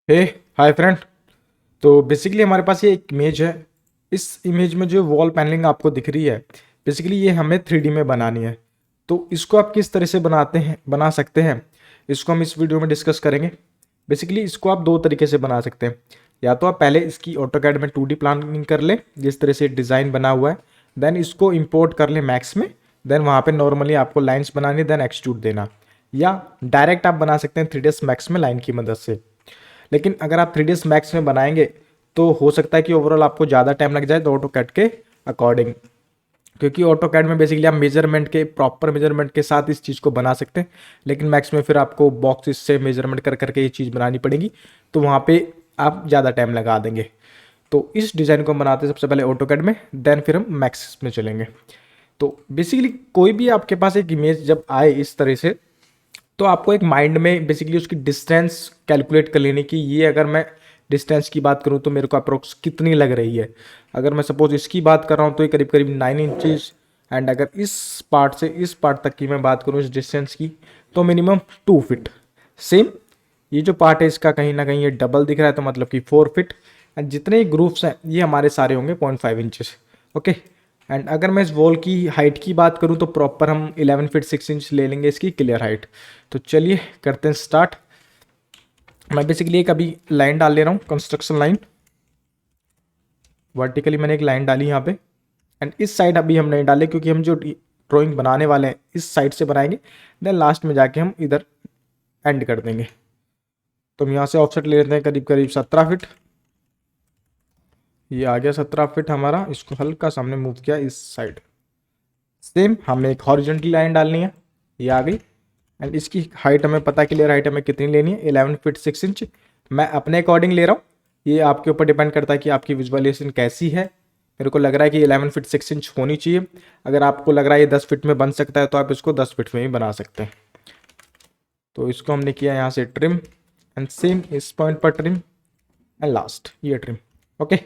हे hi friend. तो basically हमारे पास ये एक इमेज है। इस इमेज में जो वॉल पैनलिंग आपको दिख रही है, बेसिकली ये हमें 3D में बनानी है। तो इसको आप किस तरह से बना सकते हैं, इसको हम इस वीडियो में डिस्कस करेंगे। बेसिकली इसको आप दो तरीके से बना सकते हैं। या तो आप पहले इसकी ऑटोकैड में 2D प्लानिंग कर लें, जिस तरह से डिज़ाइन बना हुआ है, देन इसको इंपोर्ट कर लें मैक्स में। देन वहाँ पे नॉर्मली आपको लाइंस बनानी, देन एक्सट्रूड देना। या डायरेक्ट आप बना सकते हैं 3ds मैक्स में लाइन की मदद से। लेकिन अगर आप 3ds मैक्स में बनाएंगे तो हो सकता है कि ओवरऑल आपको ज़्यादा टाइम लग जाए तो ऑटो कैड के अकॉर्डिंग, क्योंकि ऑटो कैड में बेसिकली आप मेजरमेंट के प्रॉपर मेजरमेंट के साथ इस चीज़ को बना सकते हैं। लेकिन मैक्स में फिर आपको बॉक्स से मेजरमेंट कर करके ये चीज़ बनानी पड़ेगी, तो वहाँ पे आप ज़्यादा टाइम लगा देंगे। तो इस डिज़ाइन को हम बनाते हैं सबसे पहले ऑटो कैड में, देन फिर हम मैक्स में चलेंगे। तो बेसिकली कोई भी आपके पास एक इमेज जब आए इस तरह से, तो आपको एक माइंड में बेसिकली उसकी डिस्टेंस कैलकुलेट कर लेनी कि ये अगर मैं डिस्टेंस की बात करूँ तो मेरे को अप्रोक्स कितनी लग रही है। अगर मैं सपोज इसकी बात कर रहा हूँ तो ये करीब करीब 9 इंचेस। एंड अगर इस पार्ट से इस पार्ट तक की मैं बात करूँ इस डिस्टेंस की, तो मिनिमम 2 फीट। सेम ये जो पार्ट है इसका कहीं ना कहीं ये डबल दिख रहा है, तो मतलब कि 4 फीट। एंड जितने ग्रूव्स हैं ये हमारे सारे होंगे 0.5 इंचेस। ओके। एंड अगर मैं इस वॉल की हाइट की बात करूं तो प्रॉपर हम 11 फीट 6 इंच ले लेंगे इसकी क्लियर हाइट। तो चलिए करते हैं स्टार्ट। मैं बेसिकली एक अभी लाइन डाल ले रहा हूँ, कंस्ट्रक्शन लाइन। वर्टिकली मैंने एक लाइन डाली यहाँ पे। एंड इस साइड अभी हम नहीं डाले क्योंकि हम जो ड्राइंग बनाने वाले हैं इस साइड से बनाएंगे, देन लास्ट में जाके हम इधर एंड कर देंगे। तो हम यहाँ से ऑफसेट ले लेते हैं करीब करीब 17 फीट। ये आ गया 17 फीट हमारा। इसको हल्का सामने मूव किया इस साइड। सेम हमें एक हॉरिजॉन्टल लाइन डालनी है, ये आ गई। एंड इसकी हाइट हमें पता, क्लियर हाइट हमें कितनी लेनी है, 11 फीट 6 इंच। मैं अपने अकॉर्डिंग ले रहा हूँ, ये आपके ऊपर डिपेंड करता है कि आपकी विजुअलाइजेशन कैसी है। मेरे को लग रहा है कि 11 फीट 6 इंच होनी चाहिए। अगर आपको लग रहा है ये 10 फीट में बन सकता है तो आप इसको 10 फीट में ही बना सकते हैं। तो इसको हमने किया यहाँ से ट्रिम, एंड सेम इस पॉइंट पर ट्रिम, एंड लास्ट ये ट्रिम। ओके।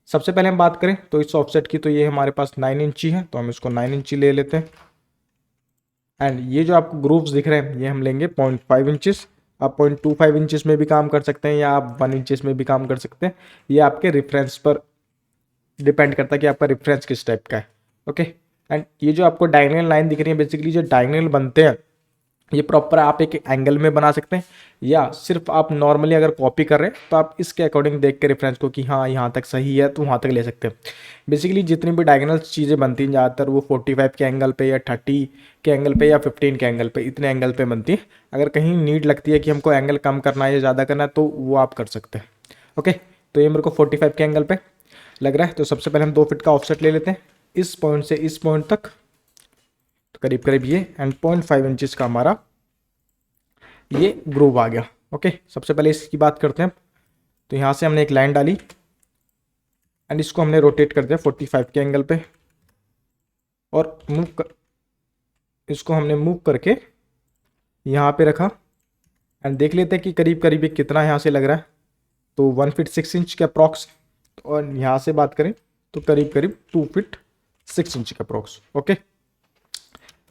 सबसे पहले हम बात करें तो इस ऑफसेट की, तो ये हमारे पास 9 इंची है, तो हम इसको 9 इंची ले लेते हैं। एंड ये जो आपको ग्रूव्स दिख रहे हैं ये हम लेंगे 0.5 इंचेस। आप 0.25 इंचेस में भी काम कर सकते हैं या आप 1 इंचेस में भी काम कर सकते हैं। ये आपके रेफरेंस पर डिपेंड करता है कि आपका रेफरेंस किस टाइप का है। ओके। एंड ये जो आपको डायगोनल लाइन दिख रही है, बेसिकली जो डायगोनल बनते हैं ये प्रॉपर आप एक एंगल में बना सकते हैं, या सिर्फ आप नॉर्मली अगर कॉपी कर रहे हैं तो आप इसके अकॉर्डिंग देख के रेफरेंस को कि हाँ यहाँ तक सही है तो वहाँ तक ले सकते हैं। बेसिकली जितनी भी डायगोनल चीज़ें बनती हैं ज़्यादातर वो 45 के एंगल पे या 30 के एंगल पे या 15 के एंगल पे, इतने एंगल पे बनती है। अगर कहीं नीड लगती है कि हमको एंगल कम करना है या ज़्यादा करना है तो वो आप कर सकते हैं। ओके। तो ये मेरे को 45 के एंगल पे लग रहा है, तो सबसे पहले हम 2 फीट का ऑफसेट ले लेते हैं इस पॉइंट से इस पॉइंट तक, तो करीब करीब ये। एंड 0.5 इंचेस का हमारा ये ग्रूव आ गया। ओके। सबसे पहले इसकी बात करते हैं। तो यहाँ से हमने एक लाइन डाली एंड इसको हमने रोटेट कर दिया 45 के एंगल पे, और इसको हमने मूव करके यहाँ पे रखा। एंड देख लेते हैं कि करीब करीब ये कितना यहाँ से लग रहा है। तो 1 फीट 6 इंच के अप्रॉक्स, और यहाँ से बात करें तो करीब करीब 2 फीट 6 इंच के अप्रॉक्स। ओके।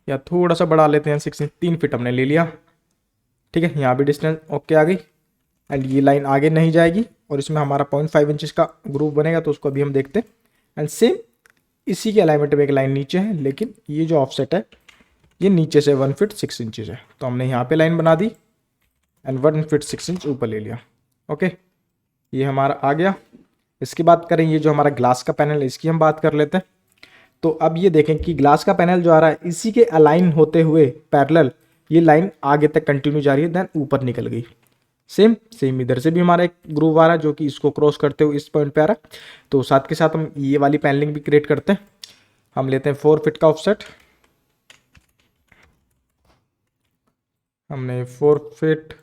या थोड़ा सा बढ़ा लेते हैं 6 इंच, 3 फीट हमने ले लिया। ठीक है, यहाँ भी डिस्टेंस ओके आ गई। एंड ये लाइन आगे नहीं जाएगी और इसमें हमारा 0.5 इंचेस का ग्रूव बनेगा, तो उसको अभी हम देखते हैं। एंड सेम इसी के अलाइनमेंट में एक लाइन नीचे है, लेकिन ये जो ऑफसेट है ये नीचे से 1 फीट 6 इंचेस है, तो हमने यहाँ पे लाइन बना दी एंड 1 फीट 6 इंच ऊपर ले लिया। ओके। ये हमारा आ गया। इसकी बात करें, ये जो हमारा ग्लास का पैनल है इसकी हम बात कर लेते हैं। तो अब ये देखें कि ग्लास का पैनल जो आ रहा है इसी के अलाइन होते हुए पैरेलल ये लाइन आगे तक कंटिन्यू जा रही है, देन ऊपर निकल गई। सेम सेम इधर से भी हमारा एक ग्रूव आ रहा है जो कि इसको क्रॉस करते हुए इस पॉइंट पे आ रहा है। तो साथ के साथ हम ये वाली पैनलिंग भी क्रिएट करते हैं। हम लेते हैं 4 फीट का ऑफसेट। हमने 4 फीट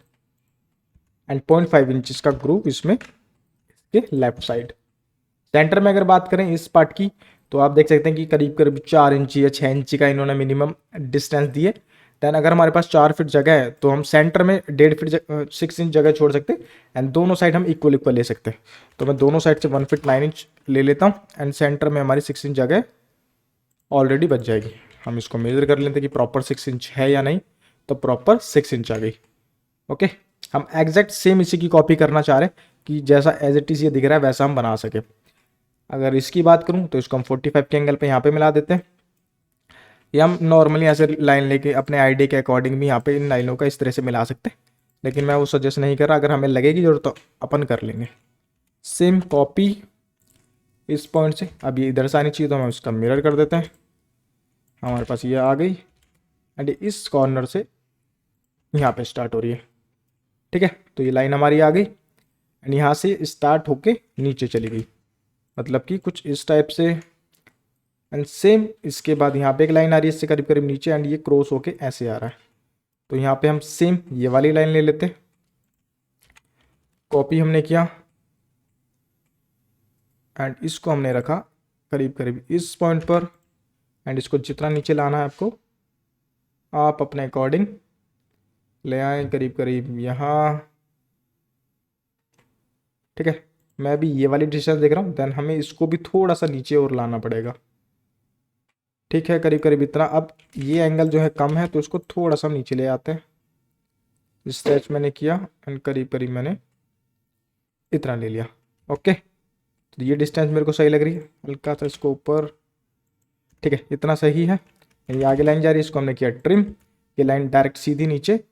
एंड 0.5 इंचेस का ग्रूव इसमें इसके लेफ्ट साइड। सेंटर में अगर बात करें इस पार्ट की, तो आप देख सकते हैं कि करीब करीब 4 इंची या 6 इंची का इन्होंने मिनिमम डिस्टेंस दिए। देन अगर हमारे पास 4 फीट जगह है तो हम सेंटर में 1.5 फीट 6 इंच जगह छोड़ सकते हैं, एंड दोनों साइड हम इक्वल इक्वल ले सकते हैं। तो मैं दोनों साइड से 1 फीट 9 इंच ले लेता हूँ, एंड सेंटर में हमारी 6 इंच जगह ऑलरेडी बच जाएगी। हम इसको मेजर कर लेते हैं कि प्रॉपर 6 इंच है या नहीं, तो प्रॉपर 6 इंच आ गई। ओके। हम एग्जैक्ट सेम इसी की कॉपी करना चाह रहे हैं कि जैसा एज इट इज़ ये दिख रहा है वैसा हम बना सके। अगर इसकी बात करूं तो इसको हम 45 के एंगल पे यहाँ पे मिला देते हैं, या हम नॉर्मली ऐसे लाइन लेके अपने आईडी के अकॉर्डिंग भी यहाँ पे इन लाइनों का इस तरह से मिला सकते हैं, लेकिन मैं वो सजेस्ट नहीं कर रहा। अगर हमें लगेगी जरूरत तो अपन कर लेंगे। सेम कॉपी इस पॉइंट से, अब ये इधर से आनी चाहिए तो हम उसका मिरर कर देते हैं, हमारे पास ये आ गई एंड इस कॉर्नर से यहाँ पे स्टार्ट हो रही है। ठीक है, तो ये लाइन हमारी आ गई एंड यहाँ से स्टार्ट होके नीचे चली गई, मतलब कि कुछ इस टाइप से। एंड सेम इसके बाद यहाँ पे एक लाइन आ रही है इससे करीब करीब नीचे एंड ये क्रॉस होके ऐसे आ रहा है। तो यहाँ पे हम सेम ये वाली लाइन ले लेते हैं, कॉपी हमने किया एंड इसको हमने रखा करीब करीब इस पॉइंट पर एंड इसको जितना नीचे लाना है आपको आप अपने अकॉर्डिंग ले आए करीब करीब यहाँ। ठीक है, मैं भी ये वाली डिस्टेंस देख रहा हूँ, देन हमें इसको भी थोड़ा सा नीचे और लाना पड़ेगा। ठीक है, करीब करीब इतना। अब ये एंगल जो है कम है तो इसको थोड़ा सा नीचे ले आते हैं। स्ट्रेच मैंने किया एंड करीब करीब मैंने इतना ले लिया। ओके, तो ये डिस्टेंस मेरे को सही लग रही है, हल्का सा इसको ऊपर। ठीक है, इतना सही है। ये आगे लाइन जा रही है, इसको हमने किया ट्रिम। ये लाइन डायरेक्ट सीधी नीचे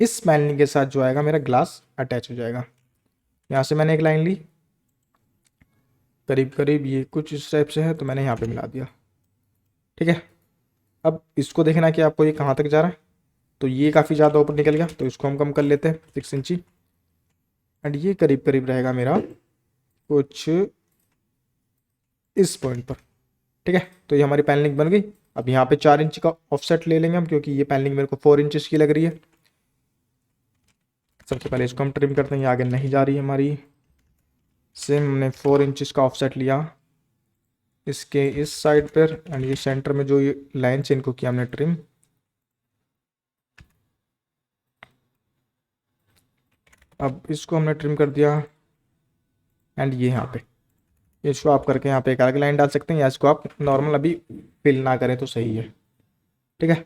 इस पैनलिंग के साथ जो आएगा मेरा ग्लास अटैच हो जाएगा। यहाँ से मैंने एक लाइन ली करीब करीब ये कुछ इस टाइप से है तो मैंने यहाँ पे मिला दिया। ठीक है, अब इसको देखना कि आपको ये कहाँ तक जा रहा है। तो ये काफ़ी ज़्यादा ऊपर निकल गया तो इसको हम कम कर लेते हैं 6 इंची एंड ये करीब करीब रहेगा मेरा कुछ इस पॉइंट पर। ठीक है, तो ये हमारी पैनलिंग बन गई। अब यहाँ पे 4 इंच का ऑफसेट ले लेंगे हम, क्योंकि ये पैनलिंग मेरे को 4 इंचेस की लग रही है। सबसे पहले इसको हम ट्रिम करते हैं, ये आगे नहीं जा रही है हमारी। सेम हमने 4 इंचेस का ऑफसेट लिया इसके इस साइड पर एंड ये सेंटर में जो ये लाइन्स इनको किया हमने ट्रिम। अब इसको हमने ट्रिम कर दिया एंड ये यहाँ पे इसको आप करके यहाँ पे एक अलग लाइन डाल सकते हैं, या इसको आप नॉर्मल अभी फिल ना करें तो सही है। ठीक है,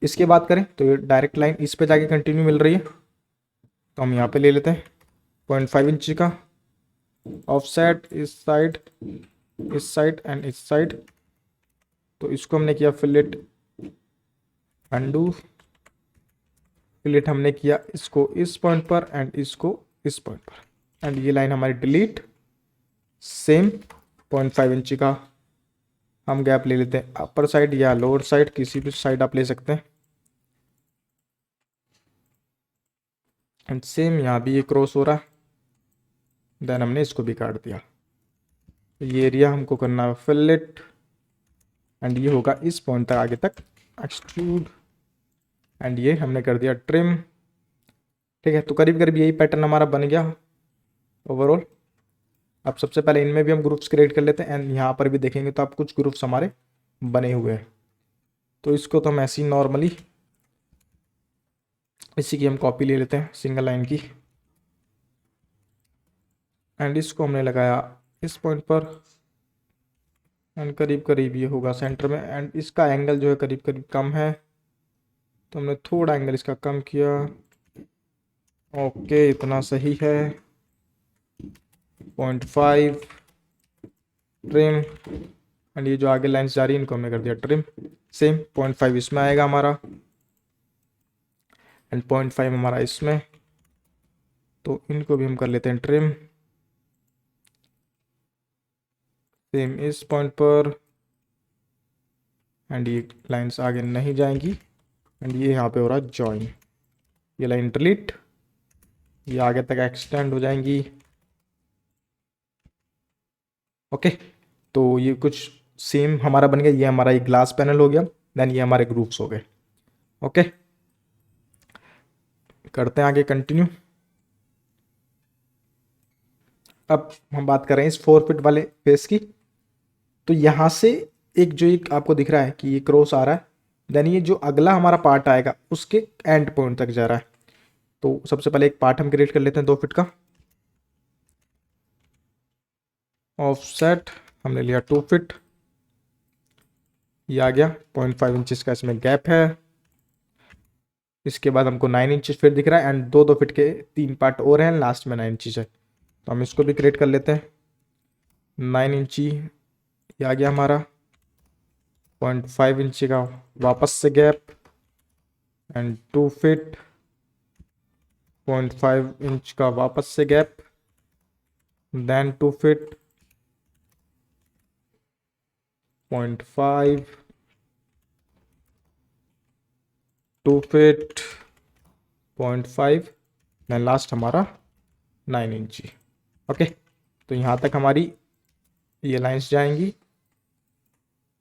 इसके बात करें तो ये डायरेक्ट लाइन इस पे जाके कंटिन्यू मिल रही है, तो हम यहाँ पे ले लेते हैं 0.5 इंच का ऑफसेट इस साइड एंड इस साइड। तो इसको हमने किया फिलेट अंडू, फिलेट हमने किया इसको इस पॉइंट पर एंड इसको इस पॉइंट पर एंड ये लाइन हमारी डिलीट। सेम 0.5 इंच का हम गैप ले लेते हैं अपर साइड या लोअर साइड, किसी भी साइड आप ले सकते हैं। एंड सेम यहाँ भी ये क्रॉस हो रहा है, देन हमने इसको भी काट दिया। ये एरिया हमको करना है फिलेट एंड ये होगा इस पॉइंट तक आगे तक एक्सट्रूड एंड ये हमने कर दिया ट्रिम। ठीक है, तो करीब करीब यही पैटर्न हमारा बन गया ओवरऑल। अब सबसे पहले इनमें भी हम ग्रुप्स क्रिएट कर लेते हैं एंड यहाँ पर भी देखेंगे तो आप कुछ ग्रुप्स हमारे बने हुए हैं। तो इसको तो हम ऐसे ही नॉर्मली इसी की हम कॉपी ले लेते हैं सिंगल लाइन की एंड इसको हमने लगाया इस पॉइंट पर एंड करीब करीब ये होगा सेंटर में एंड इसका एंगल जो है करीब करीब कम है तो हमने थोड़ा एंगल इसका कम किया। ओके, इतना सही है। 0.5 ट्रिम एंड ये जो आगे लाइन्स जा रही है इनको हमने कर दिया ट्रिम। सेम 0.5 इसमें आएगा हमारा एंड 0.5 हमारा इसमें, तो इनको भी हम कर लेते हैं ट्रिम। सेम इस पॉइंट पर एंड ये लाइंस आगे नहीं जाएंगी एंड ये यहाँ पे हो रहा है जॉइन। ये लाइन डिलीट, ये आगे तक एक्सटेंड हो जाएंगी। ओके, तो ये कुछ सेम हमारा बन गया। ये हमारा एक ग्लास पैनल हो गया, देन ये हमारे ग्रुप्स हो गए। ओके, करते हैं आगे कंटिन्यू। अब हम बात कर रहे हैं इस 4 फीट वाले फेस की। तो यहाँ से एक जो एक आपको दिख रहा है कि ये क्रॉस आ रहा है, देन ये जो अगला हमारा पार्ट आएगा उसके एंड पॉइंट तक जा रहा है। तो सबसे पहले एक पार्ट हम क्रिएट कर लेते हैं 2 फीट का। ऑफसेट हमने लिया 2 फीट, ये आ गया 0.5 इंचेस का इसमें गैप है। इसके बाद हमको 9 इंचेस फिर दिख रहा है एंड 2 2 फीट के 3 पार्ट और हैं, लास्ट में 9 इंचेस है। तो हम इसको भी क्रिएट कर लेते हैं। 9 इंची ये आ गया हमारा, 0.5 इंची का वापस से गैप एंड 2 फीट, 0.5 इंच का वापस से gap, then 2 feet, 0.5, 2 feet, 0.5, then last हमारा 9 इंची। ओके, तो यहाँ तक हमारी ये लाइंस जाएंगी।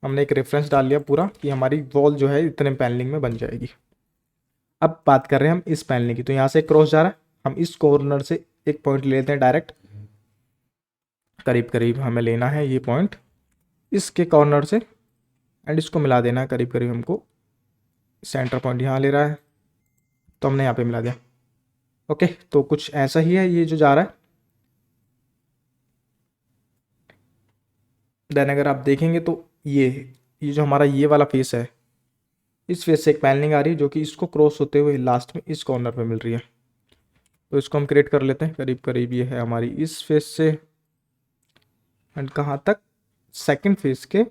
हमने एक रेफरेंस डाल लिया पूरा कि हमारी वॉल जो है इतने पैनलिंग में बन जाएगी। अब बात कर रहे हैं हम इस पैनलिंग की, तो यहाँ से क्रॉस जा रहा है, हम इस कॉर्नर से एक पॉइंट ले लेते हैं डायरेक्ट, करीब करीब हमें लेना है ये पॉइंट इसके कॉर्नर से एंड इसको मिला देना है करीब करीब, हमको सेंटर पॉइंट यहाँ ले रहा है तो हमने यहाँ पे मिला दिया। ओके, तो कुछ ऐसा ही है ये जो जा रहा है। देन अगर आप देखेंगे तो ये जो हमारा ये वाला फेस है, इस फेस से एक पैनलिंग आ रही है जो कि इसको क्रॉस होते हुए लास्ट में इस कॉर्नर पे मिल रही है। तो इसको हम क्रिएट कर लेते हैं, करीब करीब ये है हमारी इस फेस से एंड कहाँ तक, सेकंड फेस के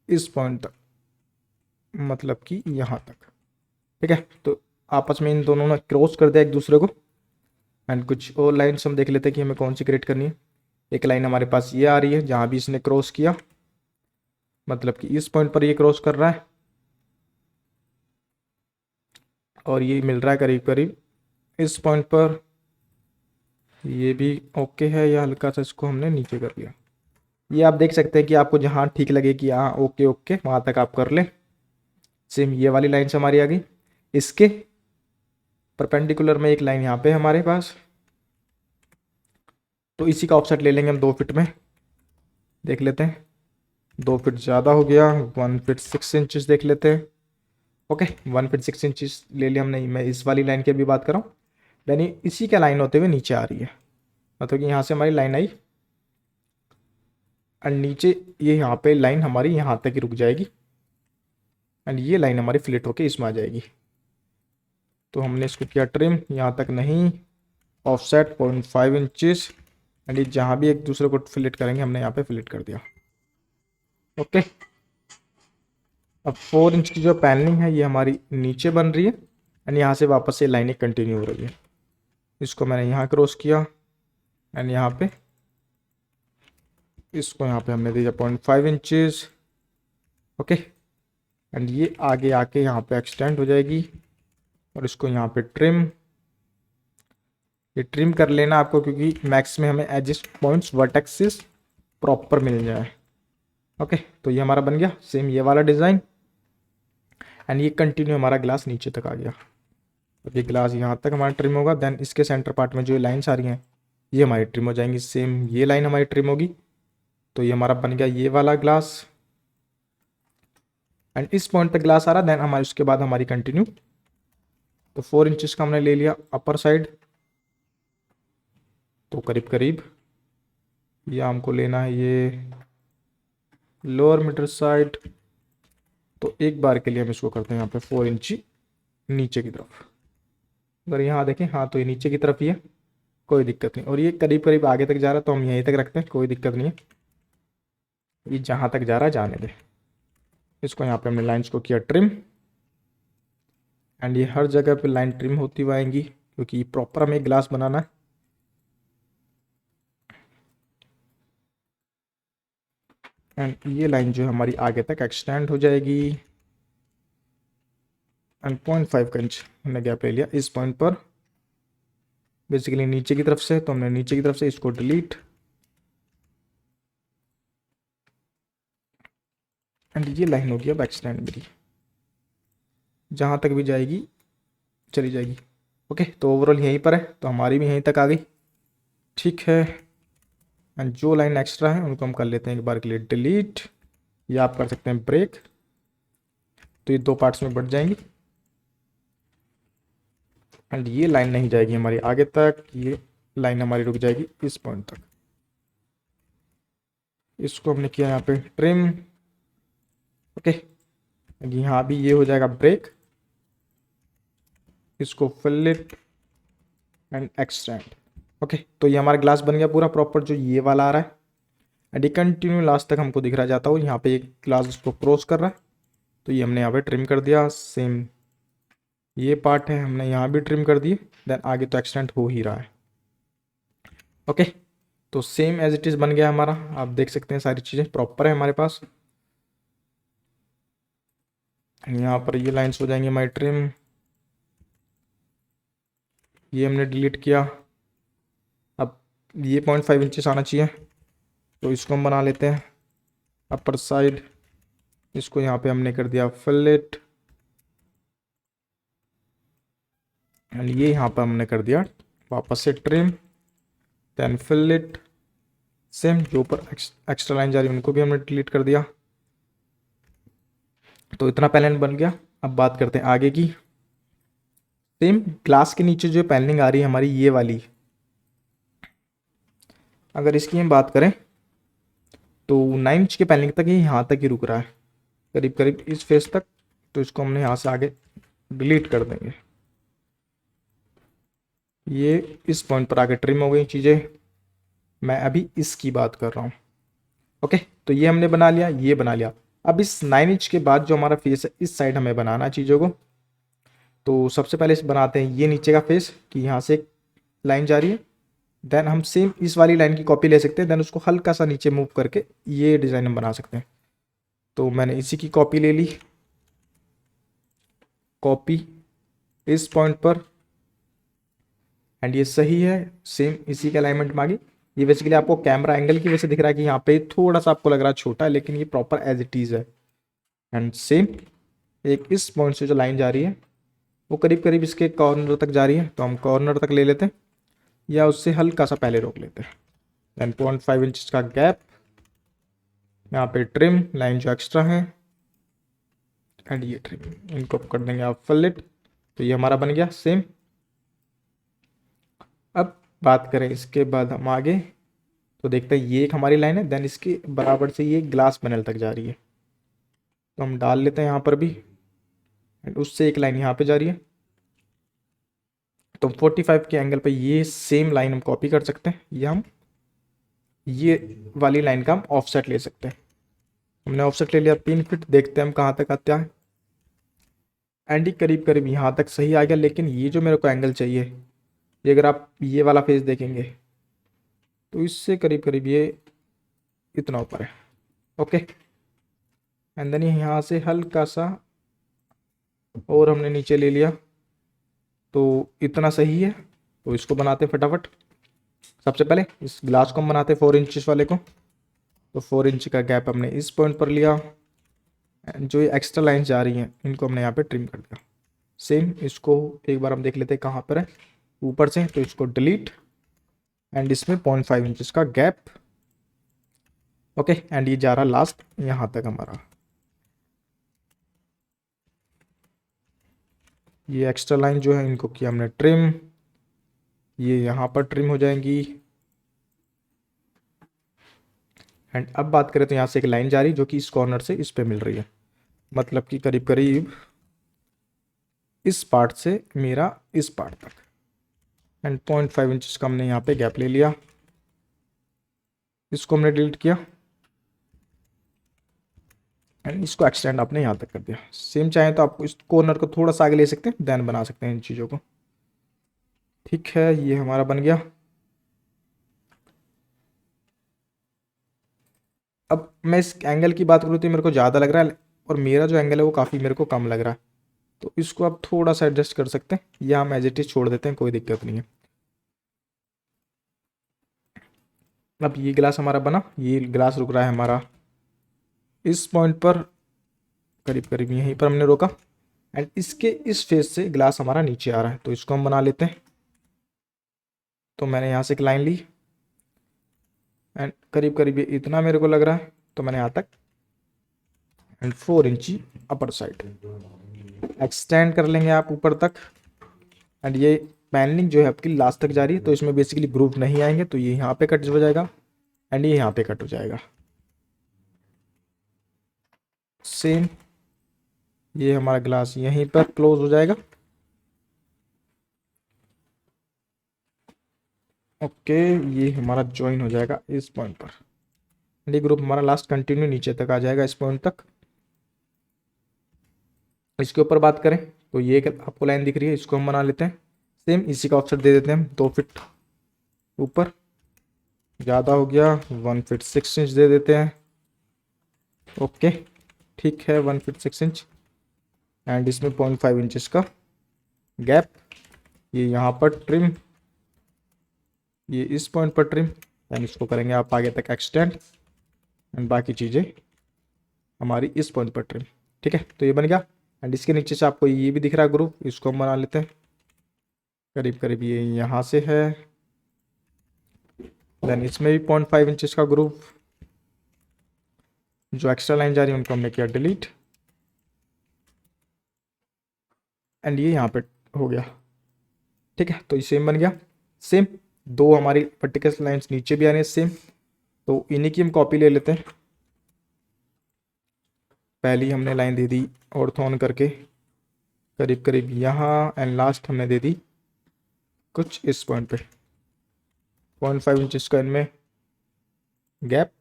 इस पॉइंट तक, मतलब कि यहाँ तक। ठीक है, तो आपस में इन दोनों ने क्रॉस कर दिया एक दूसरे को एंड कुछ और लाइन्स हम देख लेते हैं कि हमें कौन सी क्रिएट करनी है। एक लाइन हमारे पास ये आ रही है जहाँ भी इसने क्रॉस किया, मतलब कि इस पॉइंट पर ये क्रॉस कर रहा है और ये मिल रहा है करीब करीब इस पॉइंट पर। ये भी ओके है, या हल्का सा इसको हमने नीचे कर लिया। ये आप देख सकते हैं कि आपको जहाँ ठीक लगे कि हाँ ओके ओके वहाँ तक आप कर लें। सेम ये वाली लाइन से हमारी आ गई, इसके परपेंडिकुलर में एक लाइन यहाँ पे हमारे पास, तो इसी का ऑफसेट ले लेंगे हम 2 फीट में। देख लेते हैं, 2 फीट ज़्यादा हो गया, 1 फीट 6 इंचेस देख लेते हैं। ओके, 1 फीट 6 इंचेस ले लिया हमने। मैं इस वाली लाइन की भी बात कर रहा हूँ, यानी इसी का लाइन होते हुए नीचे आ रही है, मतलब कि यहाँ से हमारी लाइन आई और नीचे ये यहाँ पे लाइन हमारी यहाँ तक ही रुक जाएगी एंड ये लाइन हमारी फ्लिट होके इसमें आ जाएगी। तो हमने इसको किया ट्रिम, यहाँ तक नहीं, ऑफसेट 0.5 इंचेस एंड ये जहाँ भी एक दूसरे को फिलेट करेंगे हमने यहाँ पे फिलेट कर दिया। ओके, अब 4 इंच की जो पैनलिंग है ये हमारी नीचे बन रही है एंड यहाँ से वापस से लाइनें कंटिन्यू हो रही है। इसको मैंने यहाँ क्रॉस किया एंड यहाँ पे इसको यहाँ पे हमने दिया 0.5 इंचेस। ओके, एंड ये आगे आके यहाँ पे एक्सटेंड हो जाएगी और इसको यहाँ पे ट्रिम, ये ट्रिम कर लेना आपको क्योंकि मैक्स में हमें एडजस्ट पॉइंट्स वर्टेक्सेस प्रॉपर मिल जाए। ओके, तो ये हमारा बन गया सेम ये वाला डिज़ाइन एंड ये कंटिन्यू हमारा ग्लास नीचे तक आ गया। अब ये ग्लास यहाँ तक हमारा ट्रिम होगा, देन इसके सेंटर पार्ट में जो लाइन्स आ रही हैं ये हमारी ट्रिम हो जाएंगी। सेम ये लाइन हमारी ट्रिम होगी, तो ये हमारा बन गया ये वाला ग्लास एंड इस पॉइंट पे ग्लास आ रहा, देन हमारे उसके बाद हमारी कंटिन्यू। तो 4 इंचेस का हमने ले लिया अपर साइड, तो करीब करीब या हमको लेना है ये लोअर मिडल साइड। तो एक बार के लिए हम इसको करते हैं यहाँ पे 4 इंची नीचे की तरफ। अगर यहाँ देखें, हाँ तो ये नीचे की तरफ ही है, कोई दिक्कत नहीं। और ये करीब करीब आगे तक जा रहा है तो हम यहीं तक रखते हैं, कोई दिक्कत नहीं है, ये जहाँ तक जा रहा है जाने दें। इसको यहाँ पे हमने लाइन्स को किया ट्रिम एंड ये हर जगह पे लाइन ट्रिम होती हुई आएंगी क्योंकि प्रॉपर हमें ग्लास बनाना है। एंड ये लाइन जो है हमारी आगे तक एक्सटेंड हो जाएगी एंड 0.5 का इंच हमने गैप ले लिया इस पॉइंट पर, बेसिकली नीचे की तरफ से। तो हमने नीचे की तरफ से इसको डिलीट एंड ये लाइन होगी अब एक्सटेंड मेरी, जहाँ तक भी जाएगी चली जाएगी। ओके, तो ओवरऑल यहीं पर है, तो हमारी भी यहीं तक आ गई। ठीक है, एंड जो लाइन एक्स्ट्रा है उनको हम कर लेते हैं एक बार के लिए डिलीट, या आप कर सकते हैं ब्रेक, तो ये 2 पार्ट्स में बढ़ जाएंगी एंड ये लाइन नहीं जाएगी हमारी आगे तक, ये लाइन हमारी रुक जाएगी इस पॉइंट तक। इसको हमने किया यहाँ पे ट्रिम। ओके, यहाँ भी ये हो जाएगा ब्रेक इसको fill it and extend. Okay, तो ये हमारा ग्लास बन गया पूरा प्रॉपर, जो ये वाला आ रहा है। एंड ये कंटिन्यू लास्ट तक हमको दिख रहा जाता हो, यहाँ पे एक ग्लास उसको क्रॉस कर रहा है, तो ये हमने यहाँ पे ट्रिम कर दिया। सेम ये पार्ट है, हमने यहाँ भी ट्रिम कर दिए। देन आगे तो एक्सटेंड हो ही रहा है। ओके, तो सेम एज इट इज़ बन गया हमारा। आप देख सकते हैं सारी चीज़ें प्रॉपर है हमारे पास। यहाँ पर ये लाइन्स हो जाएंगे हमारी ट्रिम। ये हमने डिलीट किया। अब ये 0.5 इंचेस आना चाहिए, तो इसको हम बना लेते हैं अपर साइड। इसको यहाँ पे हमने कर दिया फिल इट एंड ये यहाँ पर हमने कर दिया वापस से trim, then fill it. Same जो ऊपर एक्स्ट्रा लाइन जा रही है उनको भी हमने डिलीट कर दिया। तो इतना पैनल बन गया। अब बात करते हैं आगे की। सेम ग्लास के नीचे जो पैनलिंग आ रही है हमारी ये वाली, अगर इसकी हम बात करें तो 9 इंच के पैनलिंग तक ये यहाँ तक ही रुक रहा है, करीब करीब इस फेस तक। तो इसको हमने यहाँ से आगे डिलीट कर देंगे। ये इस पॉइंट पर आगे ट्रिम हो गई चीज़ें। मैं अभी इसकी बात कर रहा हूँ। ओके, तो ये हमने बना लिया, ये बना लिया। अब इस 9 इंच के बाद जो हमारा फेस है इस साइड हमें बनाना है चीज़ों को। तो सबसे पहले इस बनाते हैं ये नीचे का फेस, कि यहाँ से एक लाइन जा रही है। देन हम सेम इस वाली लाइन की कॉपी ले सकते हैं, देन उसको हल्का सा नीचे मूव करके ये डिज़ाइन हम बना सकते हैं। तो मैंने इसी की कॉपी ले ली, कॉपी इस पॉइंट पर, एंड ये सही है। सेम इसी के अलाइनमेंट में आ गई। ये बेसिकली आपको कैमरा एंगल की वजह से दिख रहा है कि यहाँ पे थोड़ा सा आपको लग रहा है छोटा है, लेकिन ये प्रॉपर एज इट इज़ है। एंड सेम एक इस पॉइंट से जो लाइन जा रही है वो करीब करीब इसके कॉर्नर तक जा रही है, तो हम कॉर्नर तक ले लेते हैं या उससे हल्का सा पहले रोक लेते हैं। देन 0.5 इंच का गैप, यहाँ पे ट्रिम लाइन जो एक्स्ट्रा है एंड ये ट्रिम, इनको कर देंगे आप फिल इट। तो ये हमारा बन गया सेम। अब बात करें इसके बाद हम आगे, तो देखते हैं ये एक हमारी लाइन है, देन इसके बराबर से ये ग्लास पैनल तक जा रही है, तो हम डाल लेते हैं यहाँ पर भी। एंड उससे एक लाइन यहाँ पे जा रही है, तो 45 के एंगल पे ये सेम लाइन हम कॉपी कर सकते हैं, या हम ये वाली लाइन का हम ऑफसेट ले सकते हैं। हमने ऑफसेट ले लिया 3 फीट। देखते हैं हम कहाँ तक आता है। एंड ये करीब करीब यहाँ तक सही आ गया, लेकिन ये जो मेरे को एंगल चाहिए, ये अगर आप ये वाला फेस देखेंगे तो इससे करीब करीब ये इतना ऊपर है। ओके, एंड देन यहाँ से हल्का सा और हमने नीचे ले लिया, तो इतना सही है। तो इसको बनाते हैं फटाफट। सबसे पहले इस ग्लास को हम बनाते हैं 4 इंच वाले को। तो 4 इंच का गैप हमने इस पॉइंट पर लिया। जो ये एक्स्ट्रा लाइन जा रही हैं इनको हमने यहाँ पे ट्रिम कर दिया। सेम इसको एक बार हम देख लेते हैं कहाँ पर है, ऊपर से। तो इसको डिलीट एंड इसमें 0.5 इंच का गैप। ओके, एंड ये जा रहा लास्ट यहाँ तक हमारा। ये एक्स्ट्रा लाइन जो है इनको किया हमने ट्रिम, ये यहाँ पर ट्रिम हो जाएंगी। एंड अब बात करें तो यहाँ से एक लाइन जा रही है जो कि इस कॉर्नर से इस पे मिल रही है, मतलब कि करीब करीब इस पार्ट से मेरा इस पार्ट तक। एंड 0.5 इंच का हमने यहाँ पे गैप ले लिया, इसको हमने डिलीट किया एंड इसको एक्सटेंड आपने यहाँ तक कर दिया। सेम चाहे तो आप इस कॉर्नर को थोड़ा सा आगे ले सकते हैं, देन बना सकते हैं इन चीज़ों को। ठीक है, ये हमारा बन गया। अब मैं इस एंगल की बात करूँ तो मेरे को ज़्यादा लग रहा है, और मेरा जो एंगल है वो काफ़ी मेरे को कम लग रहा है। तो इसको आप थोड़ा सा एडजस्ट कर सकते हैं, या हम एज इट इज़ छोड़ देते हैं, कोई दिक्कत नहीं है। अब ये गिलास हमारा बना, ये गिलास रुक रहा है हमारा इस पॉइंट पर, करीब करीब यहीं पर हमने रोका। एंड इसके इस फेस से गिलास हमारा नीचे आ रहा है, तो इसको हम बना लेते हैं। तो मैंने यहाँ से एक लाइन ली एंड करीब करीब ये इतना मेरे को लग रहा है, तो मैंने यहाँ तक एंड 4 इंची अपर साइड एक्सटेंड कर लेंगे आप ऊपर तक। एंड ये पैनलिंग जो है आपकी लास्ट तक जा रही है, तो इसमें बेसिकली ग्रूव नहीं आएंगे, तो ये यहाँ पे कट हो जाएगा एंड ये यहाँ पे कट हो जाएगा। सेम ये हमारा ग्लास यहीं पर क्लोज हो जाएगा। ओके, ये हमारा ज्वाइन हो जाएगा इस पॉइंट पर, ये ग्रुप हमारा लास्ट कंटिन्यू नीचे तक आ जाएगा इस पॉइंट तक। इसके ऊपर बात करें तो ये एक आपको लाइन दिख रही है, इसको हम बना लेते हैं। सेम इसी का ऑफसेट दे देते हैं हम 2 फीट ऊपर, ज़्यादा हो गया 1 फीट 6 इंच दे देते हैं। ओके ठीक है, 1 फीट 6 इंच। एंड इसमें 0.5 इंचेस का गैप, ये यहाँ पर ट्रिम, ये इस पॉइंट पर ट्रिम, एंड इसको करेंगे आप आगे तक एक्सटेंड, एंड बाकी चीज़ें हमारी इस पॉइंट पर ट्रिम। ठीक है, तो ये बन गया। एंड इसके नीचे से आपको ये भी दिख रहा है ग्रुप, इसको हम बना लेते हैं। करीब करीब ये यहाँ से है, देन इसमें भी 0.5 इंचेस का ग्रुप, जो एक्स्ट्रा लाइन जा रही है उनको हमने किया डिलीट, एंड ये यहाँ पे हो गया। ठीक है, तो ये सेम बन गया। सेम दो हमारी वर्टिकल लाइंस नीचे भी आ रही है सेम, तो इन्हीं की हम कॉपी ले लेते हैं। पहली हमने लाइन दे दी ऑर्थोन करके करीब करीब यहाँ, एंड लास्ट हमने दे दी कुछ इस पॉइंट पे 0.5 इंचेस का इनमें गैप,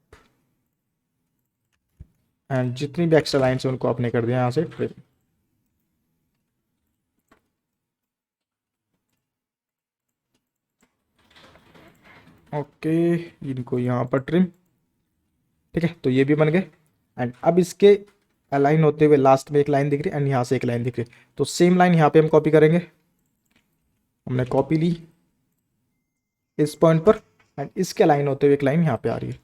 एंड जितनी भी एक्स्ट्रा लाइन्स है उनको आपने कर दिया यहाँ से ट्रिम। ओके, इनको यहाँ पर ट्रिम। ठीक है, तो ये भी बन गए। एंड अब इसके अलाइन होते हुए लास्ट में एक लाइन दिख रही है, एंड यहाँ से एक लाइन दिख रही है, तो सेम लाइन यहाँ पे हम कॉपी करेंगे। हमने कॉपी ली इस पॉइंट पर, एंड इसके लाइन होते हुए एक लाइन यहाँ पे आ रही है,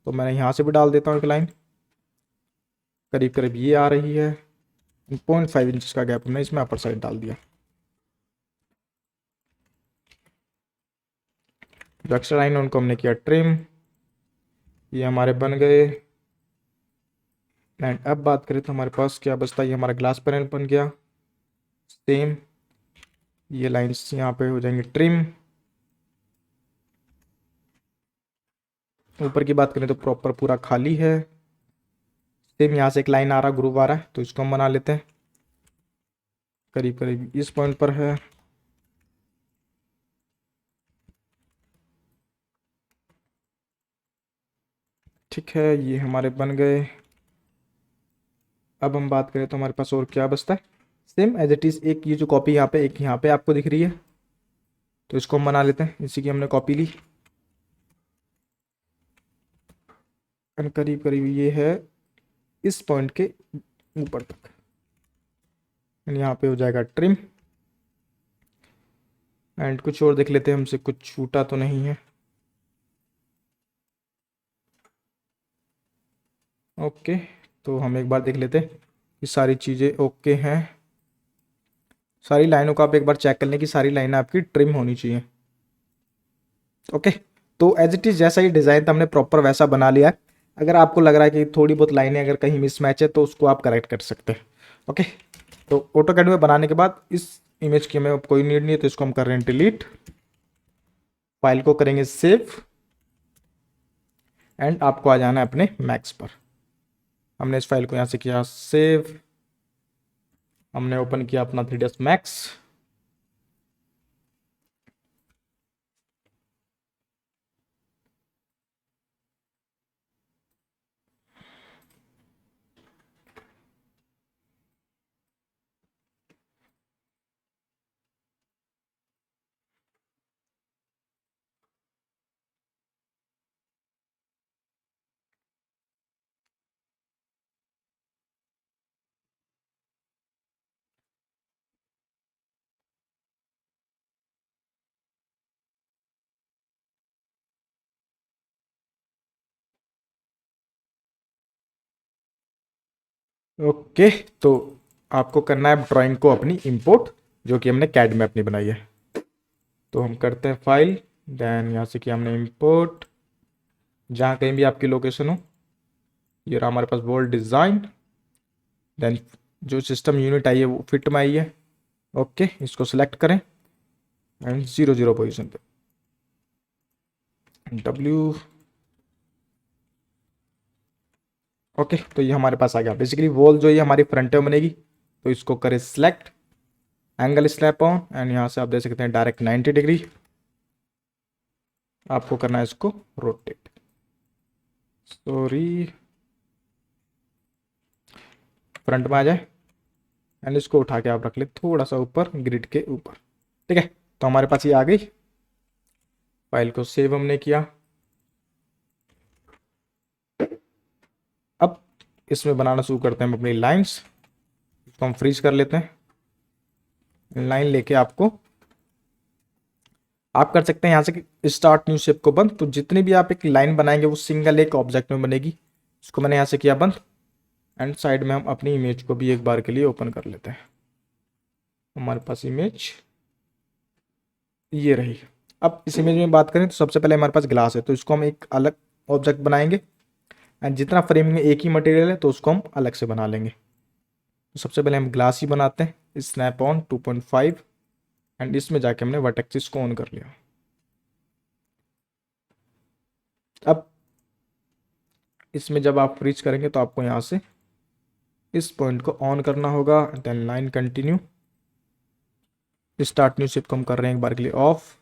तो मैंने यहाँ से भी डाल देता हूँ एक लाइन, करीब करीब ये आ रही है। 0.5 इंच का गैप हमने इसमें अपर साइड डाल दिया। जो एक्स्ट्रा लाइन उनको हमने किया ट्रिम, ये हमारे बन गए। एंड अब बात करें तो हमारे पास क्या बचता है, ये हमारा ग्लास पैनल बन गया। सेम ये लाइंस यहाँ पे हो जाएंगे ट्रिम। ऊपर की बात करें तो प्रॉपर पूरा खाली है। सेम यहाँ से एक लाइन आ रहा, ग्रुप आ रहा है, तो इसको हम बना लेते हैं। करीब करीब इस पॉइंट पर है। ठीक है, ये हमारे बन गए। अब हम बात करें तो हमारे पास और क्या बचता है, सेम एज इट इज़ एक ये जो कॉपी यहाँ पे एक यहाँ पे आपको दिख रही है, तो इसको हम बना लेते हैं। इसी की हमने कॉपी ली, एंड करीब करीब ये है इस पॉइंट के ऊपर तक, एंड यहाँ पे हो जाएगा ट्रिम। एंड कुछ और देख लेते हैं, हमसे कुछ छूटा तो नहीं है। ओके, तो हम एक बार देख लेते हैं कि सारी चीज़ें ओके हैं। सारी लाइनों को आप एक बार चेक कर लें कि सारी लाइनें आपकी ट्रिम होनी चाहिए। ओके, तो एज इट इज़ जैसा ये डिज़ाइन था हमने प्रॉपर वैसा बना लिया है। अगर आपको लग रहा है कि थोड़ी बहुत लाइनें अगर कहीं मिसमैच है तो उसको आप करेक्ट कर सकते हैं। ओके, तो ऑटोकैड में बनाने के बाद इस इमेज की हमें कोई नीड नहीं है, तो इसको हम कर रहे हैं डिलीट। फाइल को करेंगे सेव, एंड आपको आ जाना है अपने मैक्स पर। हमने इस फाइल को यहाँ से किया सेव, हमने ओपन किया अपना 3ds मैक्स। ओके, तो आपको करना है ड्राइंग को अपनी इंपोर्ट, जो कि हमने कैड में अपनी बनाई है। तो हम करते हैं फाइल, देन यहाँ से किया हमने इंपोर्ट, जहाँ कहीं भी आपकी लोकेशन हो। ये रहा हमारे पास वर्ल्ड डिज़ाइन, देन जो सिस्टम यूनिट आई है वो फिट में आई है। ओके, इसको सिलेक्ट करें एंड 0 0 पोजिशन पे W। ओके, तो ये हमारे पास आ गया। बेसिकली वॉल जो ये हमारी फ्रंट में बनेगी, तो इसको करें select, angle slap on, and यहाँ से आप दे सकते हैं डायरेक्ट 90 डिग्री। आपको करना है इसको रोटेट, सॉरी, फ्रंट में आ जाए एंड इसको उठा के आप रख ले थोड़ा सा ऊपर ग्रिड के ऊपर। ठीक है, तो हमारे पास ये आ गई, फाइल को सेव हमने किया। अब इसमें बनाना शुरू करते हैं हम अपनी लाइंस। इसको हम फ्रीज कर लेते हैं। लाइन लेके आपको आप कर सकते हैं यहाँ से स्टार्ट न्यू शेप को बंद। तो जितनी भी आप एक लाइन बनाएंगे वो सिंगल एक ऑब्जेक्ट में बनेगी। इसको मैंने यहाँ से किया बंद एंड साइड में हम अपनी इमेज को भी एक बार के लिए ओपन कर लेते हैं। हमारे पास इमेज ये रही। अब इस इमेज में बात करें तो सबसे पहले हमारे पास ग्लास है, तो इसको हम एक अलग ऑब्जेक्ट बनाएंगे एंड जितना फ्रेम में एक ही मटेरियल है तो उसको हम अलग से बना लेंगे। तो सबसे पहले हम ग्लास ही बनाते हैं, स्नैप ऑन 2.5 एंड इसमें जाके हमने वर्टेक्सिस को ऑन कर लिया। अब इसमें जब आप फ्रीज करेंगे तो आपको यहाँ से इस पॉइंट को ऑन करना होगा, then line continue, start new shape को हम कर रहे हैं एक बार के लिए ऑफ।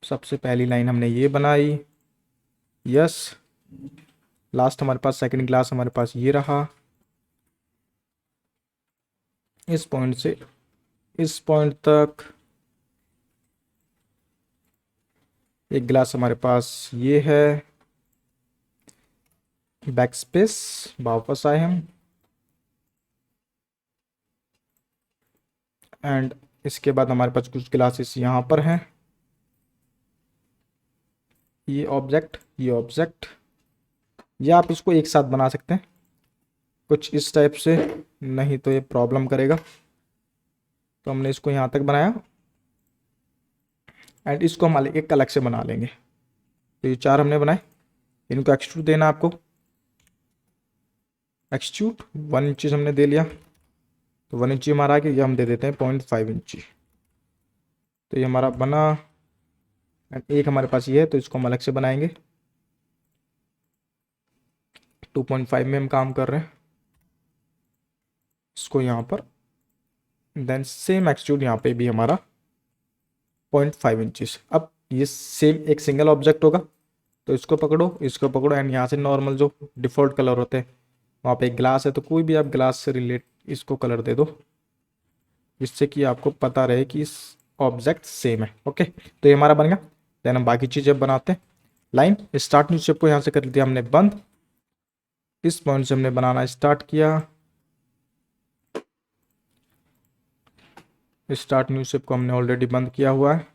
सबसे पहली लाइन हमने ये बनाई, यस। लास्ट हमारे पास सेकंड ग्लास हमारे पास ये रहा। इस पॉइंट से इस पॉइंट तक एक ग्लास हमारे पास ये है। बैक स्पेस, वापस आए हम एंड इसके बाद हमारे पास कुछ ग्लासेस यहाँ पर हैं। ये ऑब्जेक्ट, ये ऑब्जेक्ट, या आप इसको एक साथ बना सकते हैं कुछ इस टाइप से, नहीं तो ये प्रॉब्लम करेगा। तो हमने इसको यहाँ तक बनाया एंड इसको हम एक अलग से बना लेंगे। तो ये चार हमने बनाए, इनको एक्सट्रूड देना आपको। एक्सट्रूड 1 इंचज हमने दे लिया, तो 1 इंची हमारा आगे, ये हम दे देते हैं 0.5 इंची। तो ये हमारा बना एंड एक हमारे पास ये है, तो इसको हम अलग से बनाएंगे। 2.5 में हम काम कर रहे हैं, इसको यहाँ पर, देन सेम एक्सट्रूड यहाँ पे भी हमारा 0.5 इंचज। अब ये सेम एक सिंगल ऑब्जेक्ट होगा, तो इसको पकड़ो एंड यहाँ से नॉर्मल जो डिफ़ॉल्ट कलर होते हैं, वहाँ पे एक ग्लास है तो कोई भी आप ग्लास से रिलेट इसको कलर दे दो, जिससे कि आपको पता रहे कि इस ऑब्जेक्ट सेम है। ओके, तो ये हमारा बन गया। देन हम बाकी चीज़ें बनाते हैं। लाइन स्टार्ट न्यू शेप को यहाँ से कर दिया हमने बंद, इस पॉइंट से हमने बनाना स्टार्ट किया। स्टार्ट न्यू शेप को हमने ऑलरेडी बंद किया हुआ है।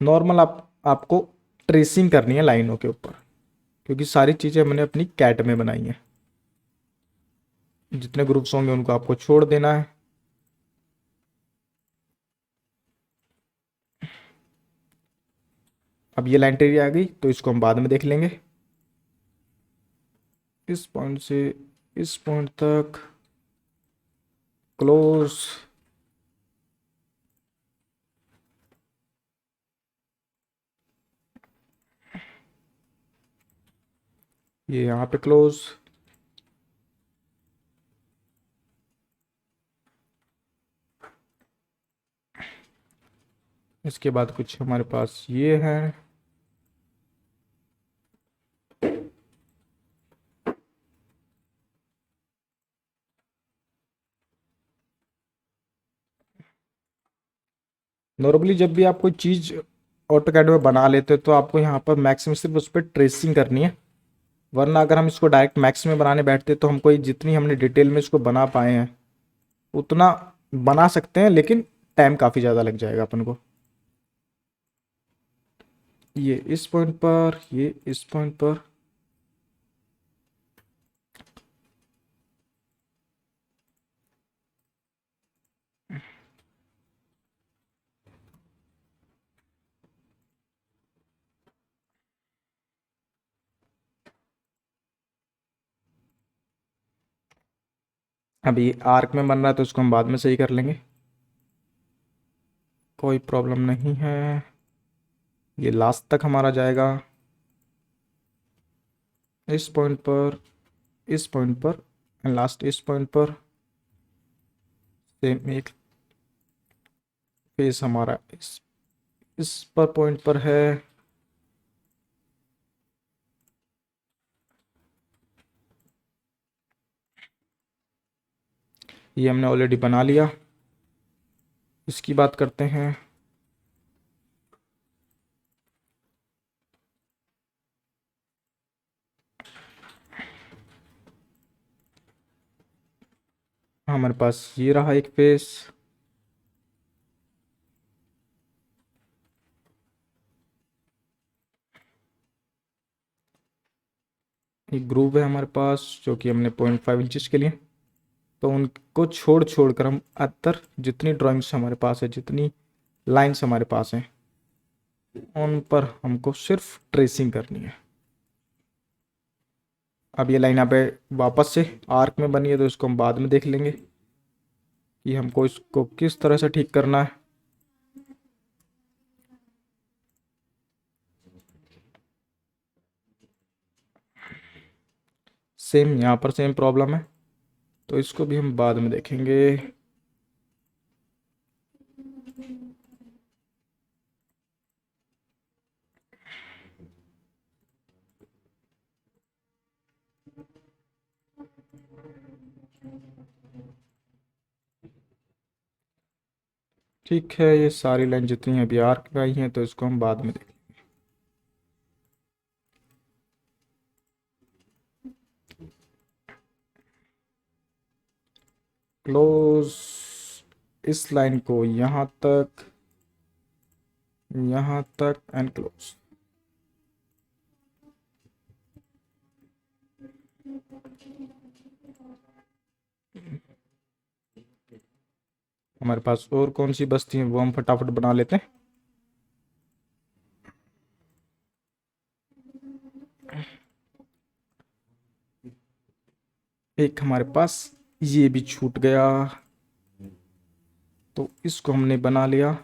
नॉर्मल आपको ट्रेसिंग करनी है लाइनों के ऊपर, क्योंकि सारी चीज़ें हमने अपनी कैट में बनाई हैं। जितने ग्रुप्स होंगे उनको आपको छोड़ देना है। अब ये लाइन टेरी आ गई, तो इसको हम बाद में देख लेंगे। इस पॉइंट से इस पॉइंट तक क्लोज, ये यहाँ पे क्लोज, इसके बाद कुछ हमारे पास ये है। नॉर्मली जब भी आप कोई चीज़ ऑटोकैड में बना लेते हो तो आपको यहाँ पर मैक्स में सिर्फ उस पर ट्रेसिंग करनी है, वरना अगर हम इसको डायरेक्ट मैक्स में बनाने बैठते तो हम कोई जितनी हमने डिटेल में इसको बना पाए हैं उतना बना सकते हैं, लेकिन टाइम काफ़ी ज़्यादा लग जाएगा अपन को। ये इस पॉइंट पर, ये इस पॉइंट पर, अभी आर्क में बन रहा है तो इसको हम बाद में सही कर लेंगे, कोई प्रॉब्लम नहीं है। ये लास्ट तक हमारा जाएगा, इस पॉइंट पर, इस पॉइंट पर एंड लास्ट इस पॉइंट पर। सेम एक फेस हमारा इस पर पॉइंट पर है। ये हमने ऑलरेडी बना लिया। इसकी बात करते हैं। हमारे पास ये रहा एक फेस। एक ग्रुप है हमारे पास जो कि हमने 0.5 इंचेस के लिए, तो उनको छोड़ छोड़ कर हम अदर जितनी ड्राइंग्स हमारे पास है, जितनी लाइंस हमारे पास हैं, उन पर हमको सिर्फ ट्रेसिंग करनी है। अब ये लाइन यहाँ पे वापस से आर्क में बनी है, तो इसको हम बाद में देख लेंगे कि हमको इसको किस तरह से ठीक करना है। सेम यहाँ पर सेम प्रॉब्लम है, तो इसको भी हम बाद में देखेंगे। ठीक है, ये सारी लाइन जितनी अभी आर्क में आई हैं, तो इसको हम बाद में देखेंगे। क्लोज इस लाइन को यहाँ तक एंड क्लोज। हमारे पास और कौन सी बस्ती है वो हम फटाफट बना लेते हैं। एक हमारे पास ये भी छूट गया, तो इसको हमने बना लिया।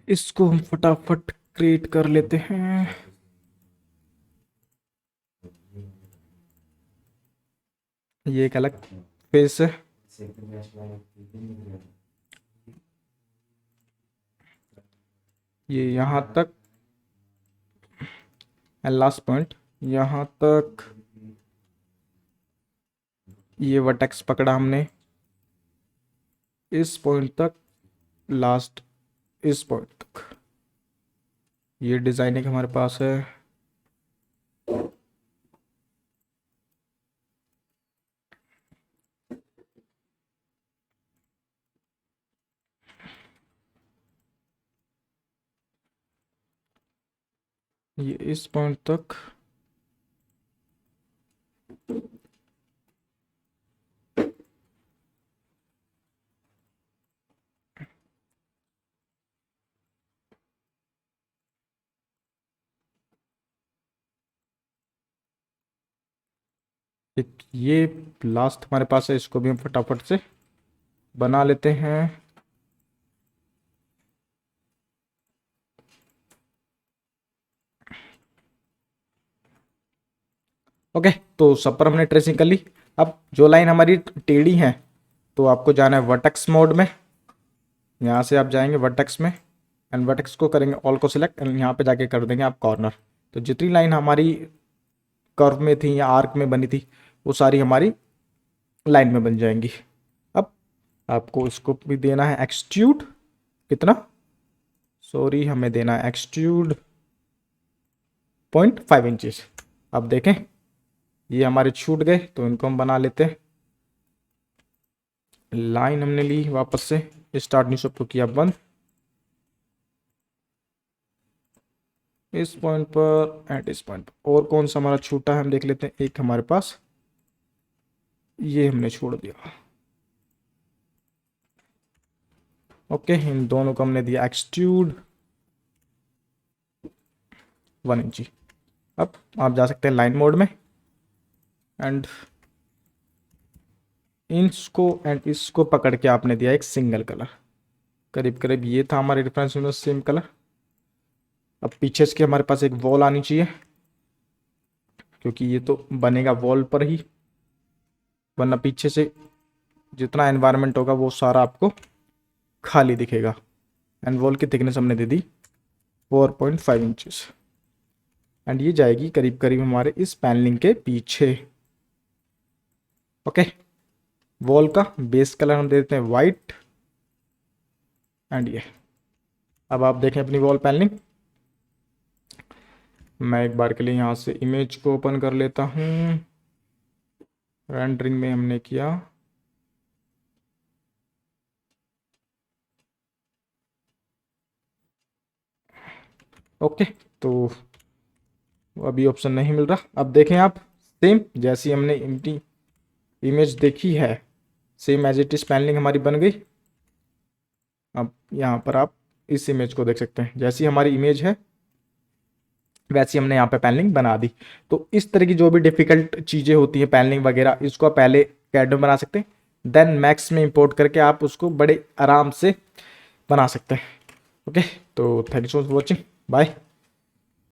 इसको हम फटाफट क्रिएट कर लेते हैं। ये एक अलग फेस है। ये यहाँ तक एंड लास्ट पॉइंट यहाँ तक। ये वर्टेक्स पकड़ा हमने इस पॉइंट तक, लास्ट इस पॉइंट तक। ये डिजाइनिंग हमारे पास है। ये इस पॉइंट तक। एक ये लास्ट हमारे पास है, इसको भी हम फटाफट से बना लेते हैं। ओके, तो सब पर हमने ट्रेसिंग कर ली। अब जो लाइन हमारी टेढ़ी है, तो आपको जाना है वर्टेक्स मोड में। यहाँ से आप जाएंगे वर्टेक्स में एंड वर्टेक्स को करेंगे ऑल को सिलेक्ट एंड यहाँ पे जाके कर देंगे आप कॉर्नर। तो जितनी लाइन हमारी कर्व में थी या आर्क में बनी थी, वो सारी हमारी लाइन में बन जाएंगी। अब आपको इसको भी देना है एक्सट्रूड। कितना, सॉरी, हमें देना है एक्सट्रूड 0.5 इंचेस। अब देखें ये हमारे छूट गए, तो इनको हम बना लेते हैं। लाइन हमने ली वापस से, स्टार्ट न्यू शॉप को किया बंद। इस पॉइंट पर एंड इस पॉइंट पर और कौन सा हमारा छूटा है हम देख लेते हैं। एक हमारे पास ये हमने छोड़ दिया। ओके, इन दोनों को हमने दिया एक्सट्रूड 1 इंची। अब आप जा सकते हैं लाइन मोड में एंड इसको एंड इसको पकड़ के आपने दिया एक सिंगल कलर। करीब करीब ये था हमारे रेफरेंस इमेज, सेम कलर। अब पीछे इसके हमारे पास एक वॉल आनी चाहिए, क्योंकि ये तो बनेगा वॉल पर ही, वरना पीछे से जितना एनवायरनमेंट होगा वो सारा आपको खाली दिखेगा। एंड वॉल की थिकनेस हमने दे दी 4.5 इंचेस। एंड ये जाएगी करीब करीब हमारे इस पैनलिंग के पीछे। ओके, वॉल का बेस कलर हम दे देते हैं वाइट। एंड ये अब आप देखें अपनी वॉल पैनलिंग। मैं एक बार के लिए यहाँ से इमेज को ओपन कर लेता हूँ। रेंडरिंग में हमने किया, ओके, तो अभी ऑप्शन नहीं मिल रहा। अब देखें आप, सेम जैसी हमने इमेज देखी है, same as it is panelling हमारी बन गई। अब यहाँ पर आप इस इमेज को देख सकते हैं, जैसी हमारी इमेज है वैसी हमने यहाँ पे पैनलिंग बना दी। तो इस तरह की जो भी डिफिकल्ट चीज़ें होती हैं पैनलिंग वगैरह, इसको आप पहले कैड में बना सकते हैं, देन मैक्स में इंपोर्ट करके आप उसको बड़े आराम से बना सकते हैं। ओके, तो thank you so much for watching, bye.